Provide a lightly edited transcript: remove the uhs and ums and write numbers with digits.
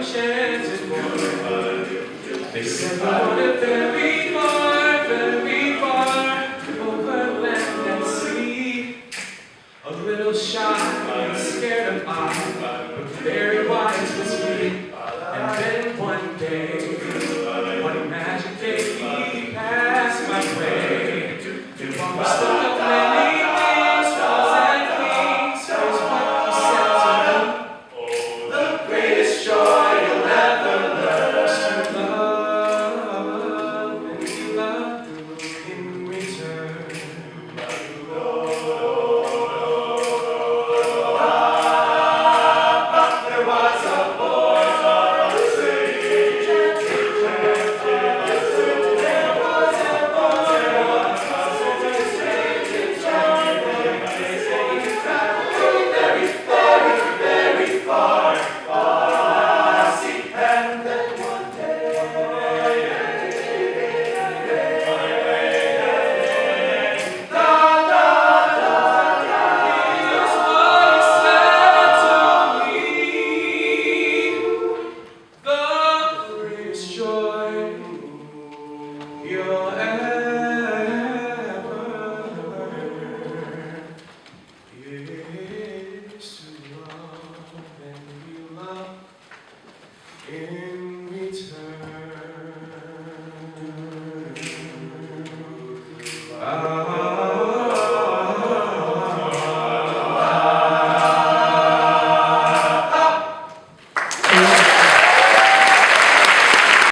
enchanted world. They said I wanted very far, over land and sea. A little shy and scared of eye, but very wise was he. And then one day, one magic day, he passed my way. And while we spoke of many things, falls and kings, here's what he said to me. The greatest joy you'll ever learn is to love and be loved in return. There was a boy called you'll ever is to love and be loved in return.